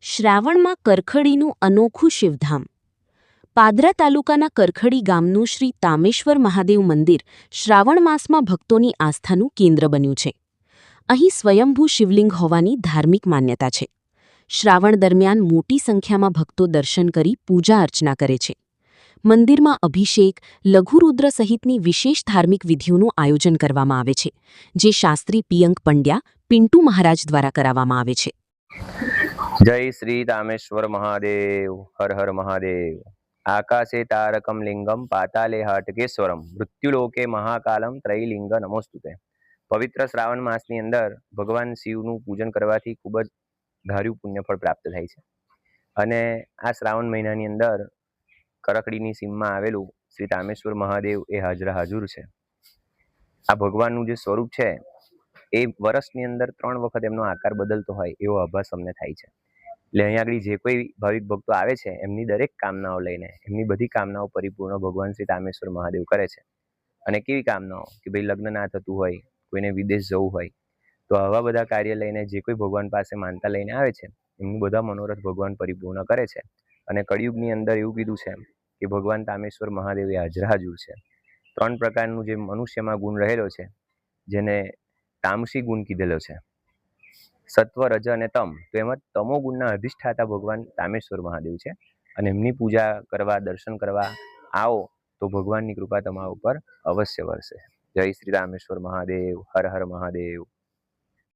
શ્રાવણમાં કરખડીનું અનોખું શિવધામ. પાદરા તાલુકાના કરખડી ગામનું શ્રી તામેશ્વર મહાદેવ મંદિર શ્રાવણ માસમાં ભક્તોની આસ્થાનું કેન્દ્ર બન્યું છે. અહીં સ્વયંભૂ શિવલિંગ હોવાની ધાર્મિક માન્યતા છે. શ્રાવણ દરમિયાન મોટી સંખ્યામાં ભક્તો દર્શન કરી પૂજા અર્ચના કરે છે. મંદિરમાં અભિષેક, લઘુરુદ્ર સહિતની વિશેષ ધાર્મિક વિધિઓનું આયોજન કરવામાં આવે છે, જે શાસ્ત્રી પિયંક પંડ્યા પિન્ટુ મહારાજ દ્વારા કરાવવામાં આવે છે. જય શ્રી તામેશ્વર મહાદેવ. હર હર મહાદેવ. આકાશે તારકમ લિંગમ પાતાલે હાટકેશ્વરમ મૃત્યુલોકે મહાકાલમ ત્રૈલિંગ નમોસ્તુતે. પવિત્ર શ્રાવણ માસની અંદર ભગવાન શિવનું પૂજન કરવાથી ખૂબ જ ધાર્યું પુણ્યફળ પ્રાપ્ત થાય છે. અને આ શ્રાવણ મહિનાની અંદર કરકડીની સીમમાં આવેલું શ્રી તામેશ્વર મહાદેવ એ હાજર છે. આ ભગવાનનું જે સ્વરૂપ છે એ વર્ષની અંદર 3 વખત એમનો આકાર બદલતો હોય એવો આભાસ અમને થાય છે. એટલે અહીંયા આગળ જે કોઈ ભાવિક ભક્તો આવે છે એમની દરેક કામનાઓ લઈને એમની બધી કામનાઓ પરિપૂર્ણ ભગવાન શ્રી તામેશ્વર મહાદેવ કરે છે. અને કેવી કામનાઓ કે ભાઈ લગ્ન ના થતું હોય, કોઈને વિદેશ જવું હોય, તો આવા બધા કાર્ય લઈને જે કોઈ ભગવાન પાસે માનતા લઈને આવે છે એમનું બધા મનોરથ ભગવાન પરિપૂર્ણ કરે છે. અને કળિયુગની અંદર એવું કીધું છે કે ભગવાન તામેશ્વર મહાદેવ એ હાજર છે. 3 પ્રકારનું જે મનુષ્યમાં ગુણ રહેલો છે જેને તામસી ગુણ કીધેલો છે, સત્વ, રજ અને તમ. તો એમાં તમો ગુણના અધિષ્ઠાતા ભગવાન તામેશ્વર મહાદેવ છે. અને એમની પૂજા કરવા, દર્શન કરવા આવો તો ભગવાનની કૃપા તમારા ઉપર અવશ્ય વરસે. જય શ્રી રામેશ્વર મહાદેવ. હર હર મહાદેવ.